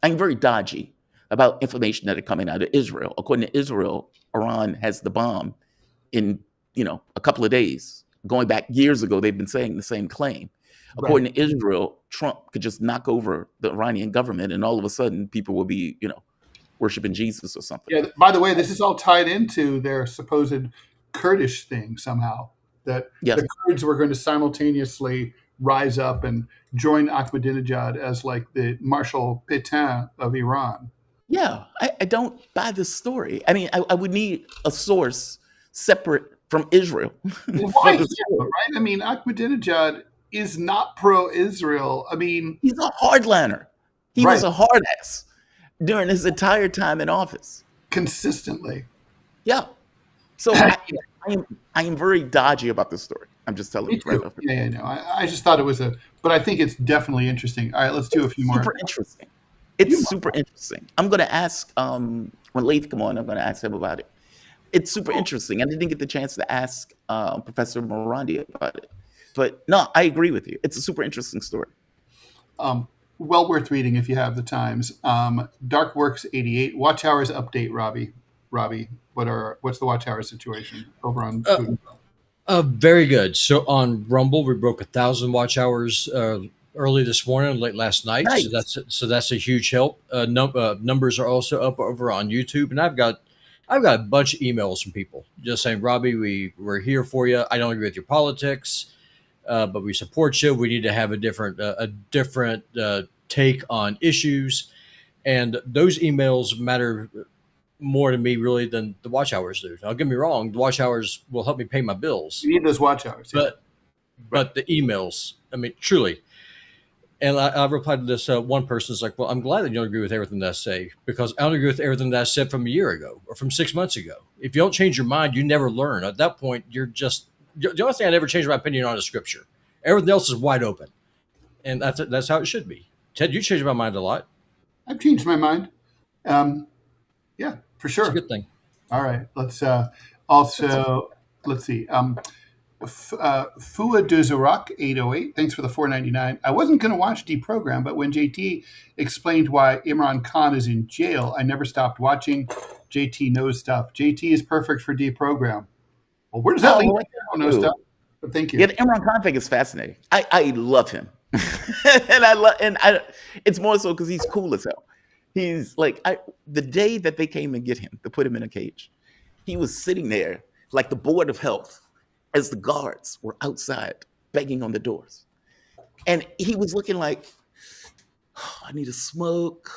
very dodgy about information that are coming out of Israel. According to Israel, Iran has the bomb in a couple of days. Going back years ago, they've been saying the same claim. According to Israel, Trump could just knock over the Iranian government, and all of a sudden, people will be, worshiping Jesus or something. Yeah. By the way, this is all tied into their supposed Kurdish thing somehow. That the Kurds were going to simultaneously rise up and join Ahmadinejad as like the Marshal Pétain of Iran. Yeah, I don't buy this story. I mean, I would need a source separate from Israel. Right? I mean, Ahmadinejad is not pro-Israel. I mean, he's a hardliner. He was a hard ass during his entire time in office. Consistently. Yeah. So I am very dodgy about this story. I'm just telling you right off. Yeah, no. I just thought it was but I think it's definitely interesting. All right, let's do a few more. Super interesting. It's super interesting. I'm going to ask, when Laith come on, I'm going to ask him about it. It's super interesting. I didn't get the chance to ask Professor Morandi about it. But no, I agree with you. It's a super interesting story. Well worth reading if you have the times. Dark Works 88. Watch hours update, Robbie. What's the watch hour situation over on Food? Very good. So on Rumble, we broke 1,000 watch hours early this morning, late last night. Nice. So that's a huge help. Numbers are also up over on YouTube, and I've got a bunch of emails from people just saying, Robbie, we're here for you. I don't agree with your politics, but we support you. We need to have a different take on issues, and those emails matter more to me really than the watch hours do. Now, don't get me wrong, the watch hours will help me pay my bills. You need those watch hours, but the emails, I mean, truly. And I replied to this one person is like, well, I'm glad that you don't agree with everything that I say, because I don't agree with everything that I said from a year ago or from 6 months ago. If you don't change your mind, you never learn. At that point, you're just the only thing I never changed my opinion on is scripture. Everything else is wide open, and that's how it should be. Ted, you changed my mind a lot. I've changed my mind. Yeah, for sure. It's a good thing. All right. Let's see. Fua de Zorak 808. Thanks for the $4.99. I wasn't going to watch DeProgram, but when JT explained why Imran Khan is in jail, I never stopped watching. JT knows stuff. JT is perfect for DeProgram. Well, where does that lead? I don't know stuff. But thank you. Yeah, the Imran Khan thing is fascinating. I love him, it's more so because he's cool as hell. He's like, the day that they came and get him to put him in a cage, he was sitting there like the board of health as the guards were outside begging on the doors. And he was looking like, oh, I need a smoke,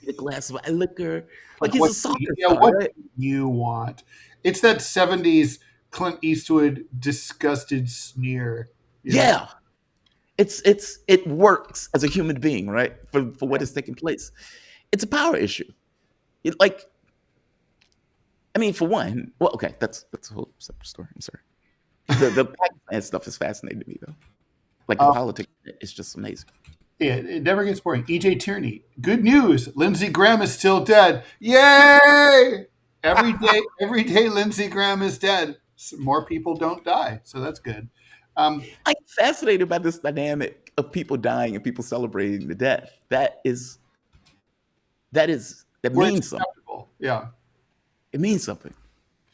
a glass of liquor. Like he's a soccer star, what right? do you want? It's that 70s Clint Eastwood disgusted sneer. Yeah. It works as a human being, right? For what is taking place. It's a power issue. For one, well, okay, that's a whole separate story. I'm sorry. The Pakistan stuff is fascinating to me, though. Like the politics is just amazing. Yeah, it never gets boring. EJ Tierney, good news. Lindsey Graham is still dead. Yay! Every day Lindsey Graham is dead. More people don't die, so that's good. I'm fascinated by this dynamic of people dying and people celebrating the death. That means something. Yeah, it means something.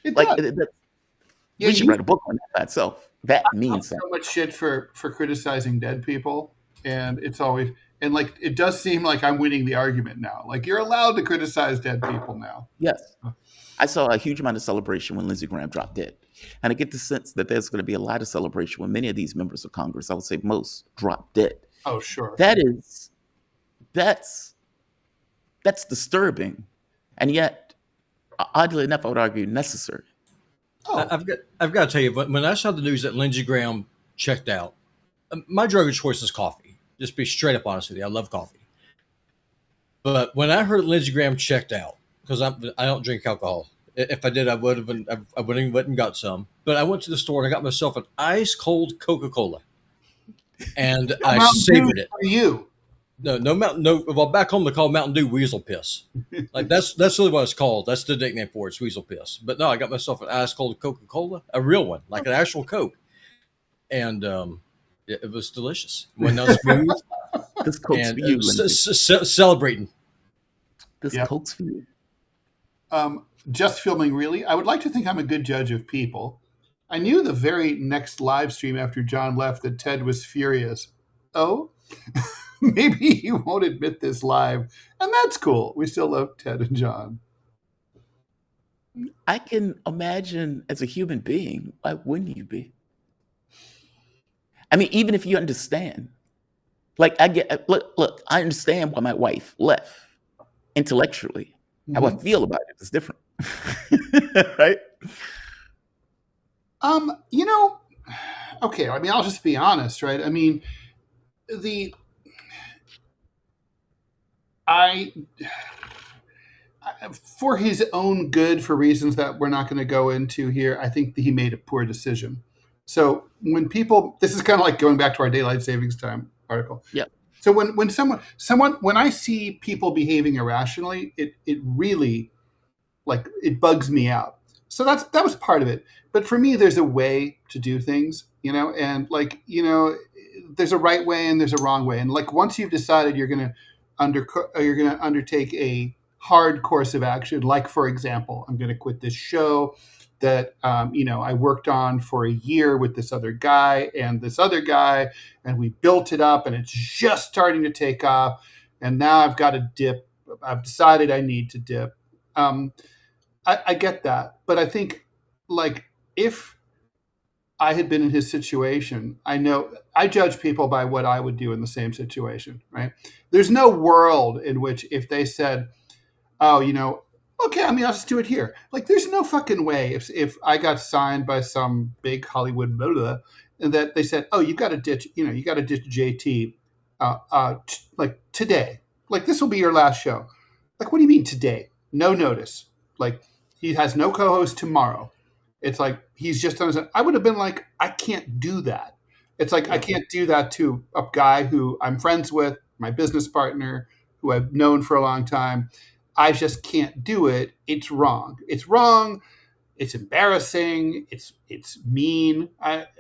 It does. We should write a book on that by itself. That means something. So much shit for criticizing dead people, and it's always it does seem like I'm winning the argument now. Like you're allowed to criticize dead people now. Yes, I saw a huge amount of celebration when Lindsey Graham dropped dead, and I get the sense that there's going to be a lot of celebration when many of these members of Congress, I would say most, drop dead. Oh, sure. That's disturbing, and yet, oddly enough, I would argue necessary. Oh. I've got to tell you, when I saw the news that Lindsey Graham checked out, my drug of choice is coffee. Just be straight up honest with you, I love coffee. But when I heard Lindsey Graham checked out, because I don't drink alcohol. If I did, I would have went and got some. But I went to the store and I got myself an ice cold Coca-Cola, and I savored it. For you. No Mountain. No, well, back home they call Mountain Dew Weasel Piss. Like that's really what it's called. That's the nickname for it. It's Weasel Piss. But no, I got myself an ice cold Coca-Cola, a real one, like an actual Coke, and it was delicious. Went down smooth. This Coke's for you, celebrating. This Coke's for you. Just filming, really. I would like to think I'm a good judge of people. I knew the very next live stream after John left that Ted was furious. Oh, maybe he won't admit this live, and that's cool. We still love Ted and John. I can imagine as a human being, why wouldn't you be? I mean, even if you understand, look, I understand why my wife left intellectually. How I feel about it is different, right? Okay. I mean, I'll just be honest, right? I mean, for his own good, for reasons that we're not going to go into here, I think that he made a poor decision. So when this is kind of like going back to our daylight savings time article. Yeah. So when I see people behaving irrationally, it really, it bugs me out. So that was part of it. But for me, there's a way to do things, and there's a right way and there's a wrong way. And once you've decided you're going to undertake a hard course of action, like, for example, I'm going to quit this show, that I worked on for a year with this other guy, and we built it up, and it's just starting to take off, and now I've got to dip. I've decided I need to dip. I get that, but I think, like, if I had been in his situation, I know I judge people by what I would do in the same situation, right? There's no world in which if they said, oh, okay, I'll just do it here. Like, there's no fucking way if I got signed by some big Hollywood blah, blah, and that they said, oh, you got to ditch JT, like today. Like, this will be your last show. Like, what do you mean today? No notice. Like, he has no co-host tomorrow. It's like, he's just on his own. I would have been like, I can't do that. It's like, I can't do that to a guy who I'm friends with, my business partner, who I've known for a long time. I just can't do it. It's wrong. It's wrong. It's embarrassing. It's mean.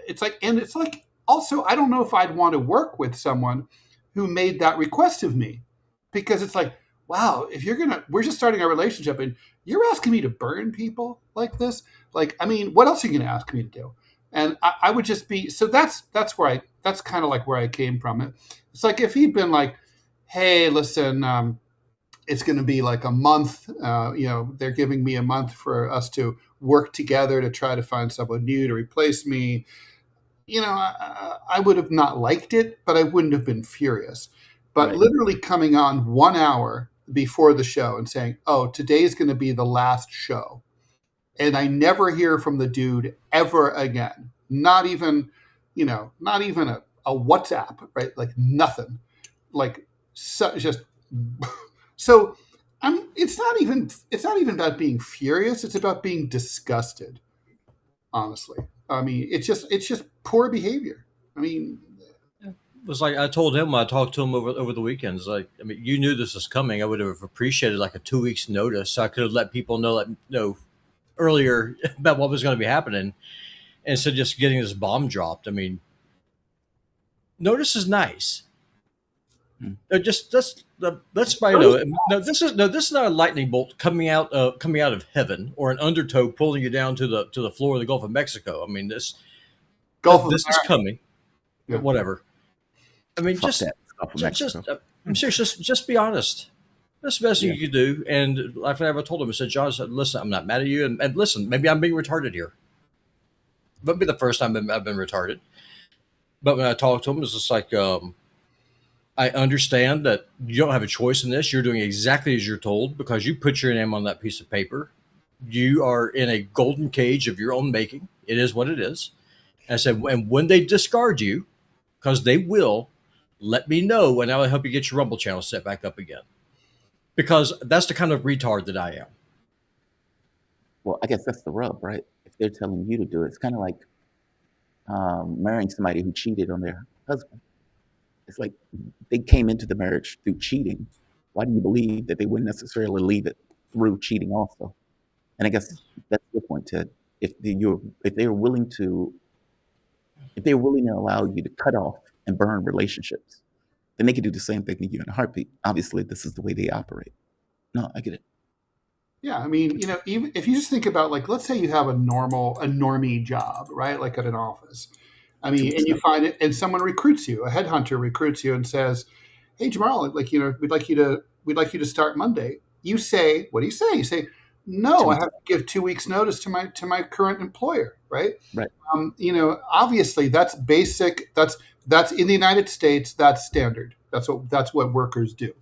It's like, also, I don't know if I'd want to work with someone who made that request of me, because it's like, wow, if we're just starting our relationship and you're asking me to burn people like this. Like, I mean, what else are you going to ask me to do? And I would just be, so that's kind of like where I came from. It's like, if he'd been like, hey, listen, it's going to be like a month, they're giving me a month for us to work together to try to find someone new to replace me. I would have not liked it, but I wouldn't have been furious. But literally coming on 1 hour before the show and saying, oh, today's going to be the last show. And I never hear from the dude ever again. Not even a WhatsApp, right? Like, nothing. Like, so it's not even about being furious. It's about being disgusted. Honestly. I mean, it's just poor behavior. I mean, it was like, I told him when I talked to him over the weekends, like, I mean, you knew this was coming. I would have appreciated like a 2 weeks notice, so I could have let people know earlier about what was going to be happening, instead of just getting this bomb dropped. I mean, notice is nice. Let's know. No, this is not a lightning bolt coming out of heaven, or an undertow pulling you down to the floor of the Gulf of Mexico. I mean, this is coming. Yeah. Whatever. I mean, I'm serious. Just be honest. That's the best thing you could do. And like I told him, I said, John, listen, I'm not mad at you, and listen, maybe I'm being retarded here. But be the first time I've been retarded. But when I talked to him, it's just like, I understand that you don't have a choice in this. You're doing exactly as you're told because you put your name on that piece of paper. You are in a golden cage of your own making. It is what it is. And I said, and when they discard you, because they will, let me know, and I'll help you get your Rumble channel set back up again. Because that's the kind of retard that I am. Well, I guess that's the rub, right? If they're telling you to do it, it's kind of like marrying somebody who cheated on their husband. It's like they came into the marriage through cheating. Why do you believe that they wouldn't necessarily leave it through cheating also? And I guess that's the point, Ted. If they're willing to allow you to cut off and burn relationships, then they can do the same thing to you in a heartbeat. Obviously, this is the way they operate. No, I get it. Yeah, I mean, even if you just think about, like, let's say you have a normie job, right? Like at an office. I mean, and you find it, and someone recruits you, a headhunter recruits you and says, hey, Jamarl, like, we'd like you to start Monday. You say, what do you say? You say, no, I have to give 2 weeks notice to my current employer. Right. Right. Obviously that's basic. That's in the United States. That's standard. That's what workers do.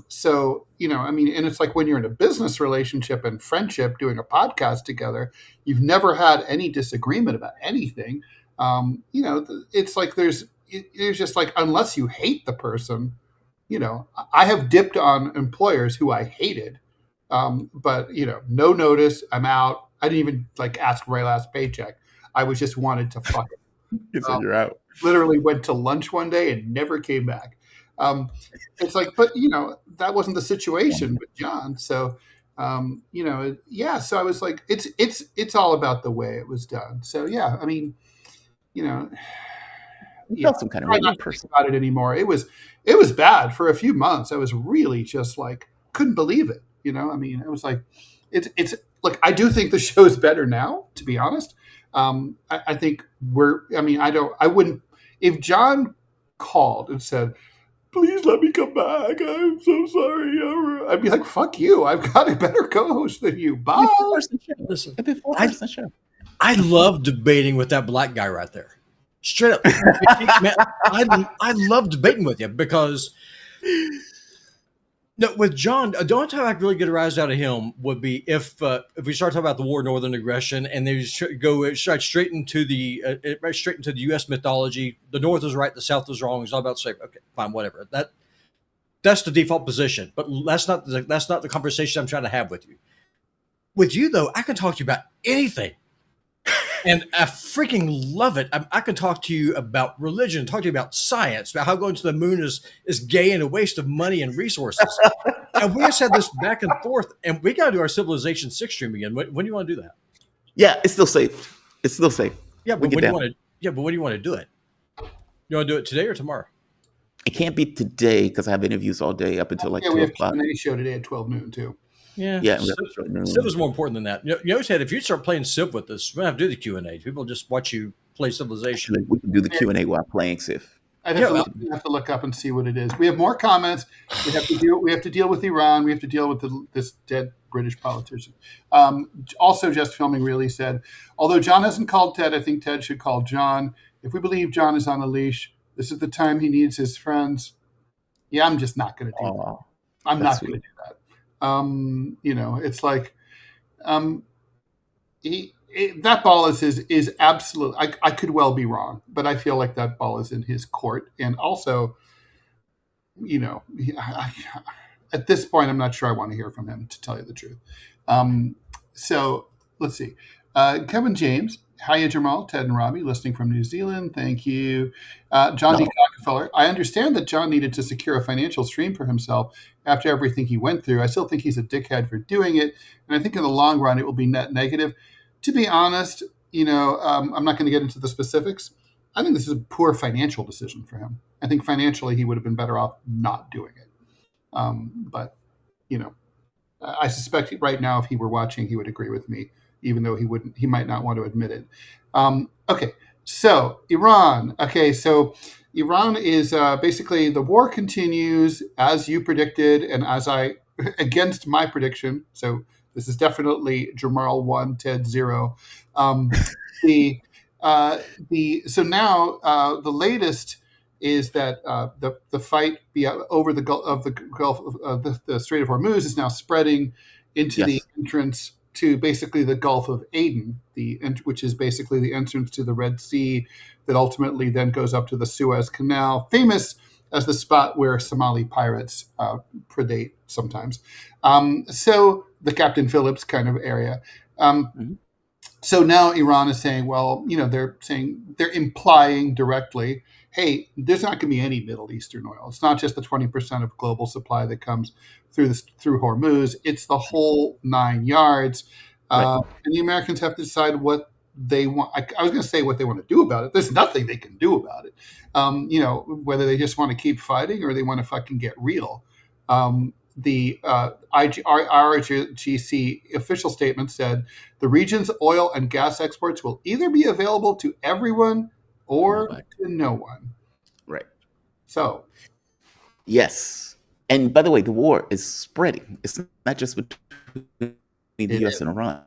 So, I mean, and it's like when you're in a business relationship and friendship doing a podcast together, you've never had any disagreement about anything. It's like there's just like, unless you hate the person, I have dipped on employers who I hated. But no notice, I'm out. I didn't even like ask for my last paycheck. I was just wanted to fuck it. So you're out. Literally went to lunch one day and never came back. It's like, but that wasn't the situation with John. So, yeah. So I was like, it's all about the way it was done. So yeah, I mean, some kind of not person about it anymore. It was bad for a few months. I was really just like, couldn't believe it. I mean, it was like, it's look, I do think the show's better now, to be honest. I think I wouldn't, if John called and said, please let me come back, I'm so sorry, I'd be like, fuck you, I've got a better co-host than you. Bye. Listen, I love debating with that black guy right there. Straight up. Man, I love debating with you because no, with John, the only time I could really get a rise out of him would be if we start talking about the war, northern aggression, and they go straight into the U.S. mythology. The North is right, the South is wrong. It's all about saying, okay, fine, whatever. That's the default position, but that's not the conversation I'm trying to have with you. With you though, I can talk to you about anything. And I freaking love it. I can talk to you about religion, talk to you about science, about how going to the moon is gay and a waste of money and resources. And we just had this back and forth, and we got to do our Civilization 6 stream again. When do you want to do that? Yeah, it's still safe. It's still safe. Yeah, but when do you want to? Yeah, but when do you want to do it? You want to do it today or tomorrow? It can't be today because I have interviews all day up until like 2 o'clock. We have a show today at 12 noon too. Yeah. Civ is more important than that. You know, Ted, if you start playing Civ with us, we don't have to do the Q&A. People just watch you play Civilization. Actually, we can do the Q&A while playing Civ. I'd have to look up and see what it is. We have more comments. We have to deal with Iran. We have to deal with this dead British politician. Also, Just Filming really said, although John hasn't called Ted, I think Ted should call John. If we believe John is on a leash, this is the time he needs his friends. Yeah, I'm just not going to do that. I'm not going to do that. It's like that ball is absolute. I could well be wrong, but I feel like that ball is in his court. And also, at this point, I'm not sure I want to hear from him, to tell you the truth. So let's see. Kevin James, hiya Jamarl, Ted and Robbie, listening from New Zealand. Thank you. John D. Rockefeller, I understand that John needed to secure a financial stream for himself after everything he went through. I still think he's a dickhead for doing it, and I think in the long run it will be net negative. To be honest, I'm not going to get into the specifics. I think this is a poor financial decision for him. I think financially he would have been better off not doing it. But I suspect right now if he were watching, he would agree with me, even though he might not want to admit it. Okay, so Iran. Okay, so Iran is basically the war continues as you predicted and as I against my prediction. So this is definitely Jamarl 1, Ted 0. So now the latest is that the fight over the Gulf of the Strait of Hormuz is now spreading into the entrance to basically the Gulf of Aden, which is basically the entrance to the Red Sea that ultimately then goes up to the Suez Canal, famous as the spot where Somali pirates predate sometimes. So the Captain Phillips kind of area. So now Iran is saying, well, they're implying directly, hey, there's not going to be any Middle Eastern oil. It's not just the 20% of global supply that comes through Hormuz. It's the whole 9 yards. And the Americans have to decide what they want. I was going to say what they want to do about it. There's nothing they can do about it. Whether they just want to keep fighting or they want to fucking get real. The IRGC official statement said the region's oil and gas exports will either be available to everyone or to no one. Right. So. Yes. And by the way, the war is spreading. It's not just between the U.S. and Iran.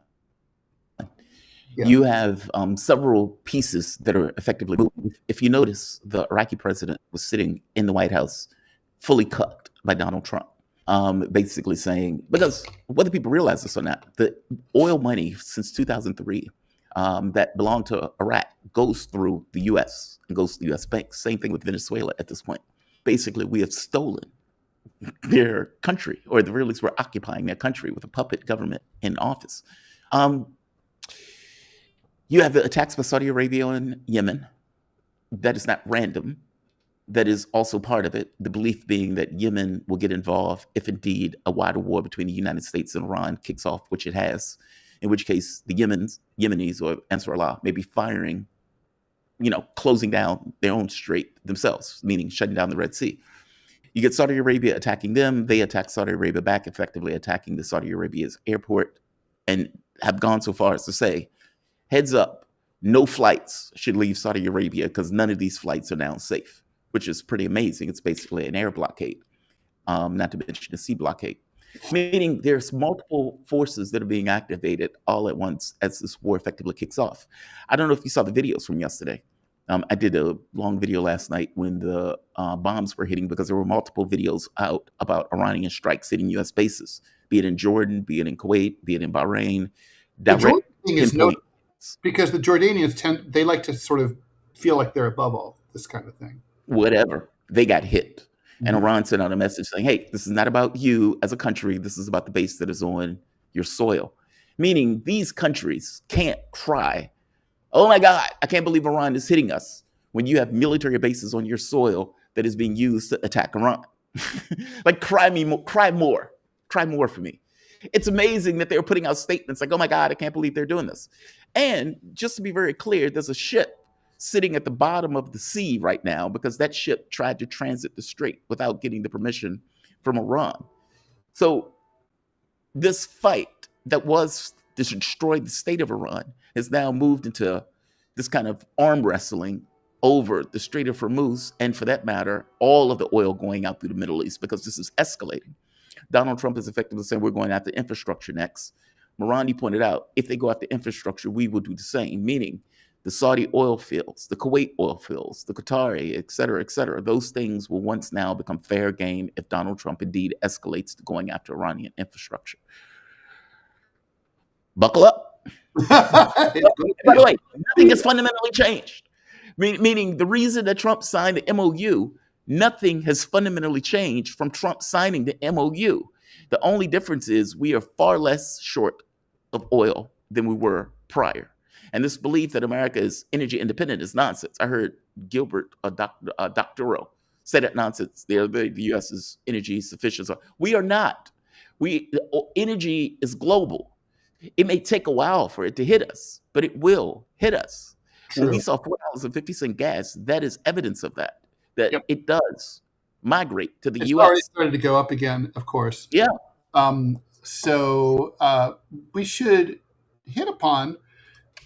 Yeah. You have several pieces that are effectively moving. If you notice, the Iraqi president was sitting in the White House fully cucked by Donald Trump. Basically saying, because whether people realize this or not, the oil money since 2003 that belonged to Iraq goes through the U.S. and goes to the U.S. banks. Same thing with Venezuela at this point. Basically, we have stolen their country, or at the very least, we're occupying their country with a puppet government in office. You have the attacks by Saudi Arabia and Yemen. That is not random. That is also part of it. The belief being that Yemen will get involved if indeed a wider war between the United States and Iran kicks off, which it has, in which case the Yemenis or Ansar Allah may be firing, closing down their own strait themselves, meaning shutting down the Red Sea. You get Saudi Arabia attacking them. They attack Saudi Arabia back, effectively attacking the Saudi Arabia's airport. and have gone so far as to say, heads up, no flights should leave Saudi Arabia because none of these flights are now safe, which is pretty amazing. It's basically an air blockade, not to mention a sea blockade. Meaning there's multiple forces that are being activated all at once as this war effectively kicks off. I don't know if you saw the videos from yesterday. I did a long video last night when the bombs were hitting, because there were multiple videos out about Iranian strikes hitting U.S. bases, be it in Jordan, be it in Kuwait, be it in Bahrain. The Jordan thing is because the Jordanians they like to sort of feel like they're above all this kind of thing. Whatever. They got hit. And Iran sent out a message saying, hey, this is not about you as a country. This is about the base that is on your soil. Meaning these countries can't cry, oh my God, I can't believe Iran is hitting us, when you have military bases on your soil that is being used to attack Iran. Like, cry more for me. It's amazing that they're putting out statements like, oh my God, I can't believe they're doing this. And just to be very clear, there's a ship sitting at the bottom of the sea right now because that ship tried to transit the strait without getting the permission from Iran. So this fight that was to destroy the state of Iran has now moved into this kind of arm wrestling over the Strait of Hormuz, and for that matter, all of the oil going out through the Middle East, because this is escalating. Donald Trump is effectively saying we're going after infrastructure next. Morandi pointed out, if they go after infrastructure, we will do the same, meaning the Saudi oil fields, the Kuwait oil fields, the Qatari, et cetera, those things will once now become fair game if Donald Trump indeed escalates to going after Iranian infrastructure. Buckle up. By the way, nothing has fundamentally changed. Meaning the reason that Trump signed the MOU, nothing has fundamentally changed from Trump signing the MOU. The only difference is we are far less short of oil than we were prior. And this belief that America is energy independent is nonsense. I heard Gilbert, Dr. Rowe, say that nonsense. The U.S. is energy sufficient. We are not. Energy is global. It may take a while for it to hit us, but it will hit us. True. When we saw $4.50 gas, that is evidence of that it does migrate to the U.S. It's already started to go up again, of course. Yeah. So we should hit upon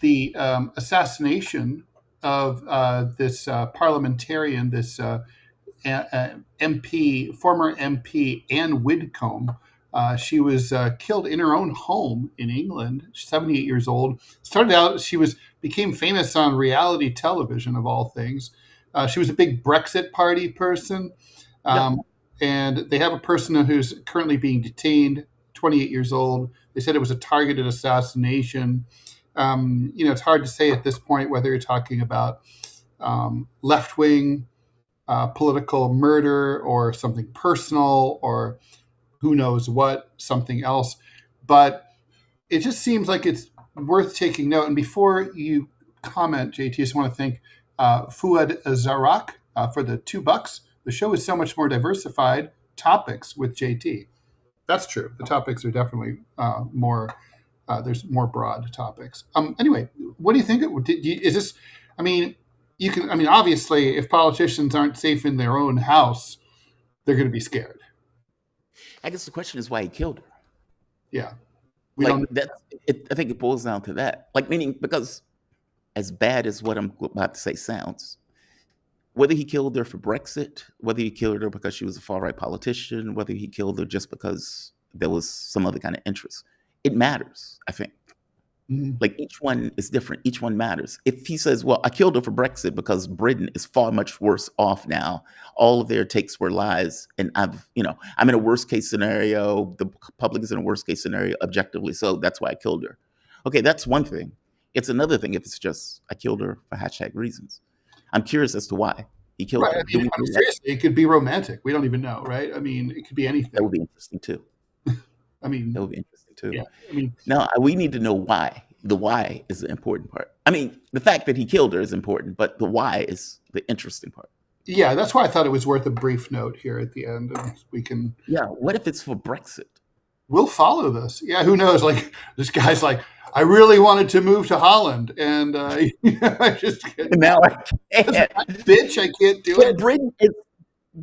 the assassination of this parliamentarian, this MP, former MP Anne Widdecombe. She was killed in her own home in England. She's 78 years old. Started out, became famous on reality television, of all things. She was a big Brexit Party person. And they have a person who's currently being detained, 28 years old. They said it was a targeted assassination. It's hard to say at this point whether you're talking about left-wing political murder or something personal or who knows what, something else. But it just seems like it's worth taking note. And before you comment, JT, I just want to thank Fuad Zarak for the $2. The show is so much more diversified. Topics with JT. That's true. The topics are definitely more. There's more broad topics. Anyway, what do you think? Is this? I mean, obviously, if politicians aren't safe in their own house, they're going to be scared. I guess the question is why he killed her. Yeah, I think it boils down to that. Meaning, because as bad as what I'm about to say sounds, whether he killed her for Brexit, whether he killed her because she was a far-right politician, whether he killed her just because there was some other kind of interest, it matters, I think. Mm-hmm. Each one is different. Each one matters. If he says, well, I killed her for Brexit because Britain is far much worse off now. All of their takes were lies. And I'm in a worst case scenario. The public is in a worst case scenario, objectively. So that's why I killed her. Okay, that's one thing. It's another thing if it's just, I killed her for # reasons. I'm curious as to why he killed her. Seriously, it could be romantic. We don't even know, right? I mean, it could be anything. That would be interesting too. That would be interesting too. Yeah. Now we need to know why. The why is the important part. The fact that he killed her is important, but the why is the interesting part. Yeah, that's why I thought it was worth a brief note here at the end. And we can. Yeah. What if it's for Brexit? We'll follow this. Yeah. Who knows? This guy's like, I really wanted to move to Holland, and I just now I can't. Bitch, I can't do it.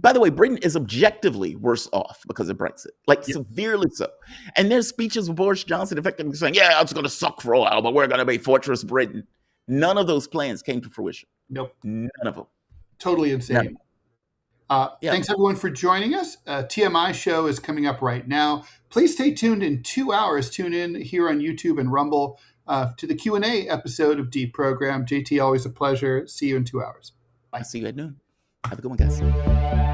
by the way, Britain is objectively worse off because of Brexit, like severely so. And there's speeches of Boris Johnson effectively saying, yeah, it's going to suck for a while, but we're going to be Fortress Britain. None of those plans came to fruition. Nope. None of them. Totally insane. Thanks, everyone, for joining us. TMI show is coming up right now. Please stay tuned in 2 hours. Tune in here on YouTube and Rumble to the Q&A episode of DeProgram. JT, always a pleasure. See you in 2 hours. Bye. See you at noon. Have a good one, guys.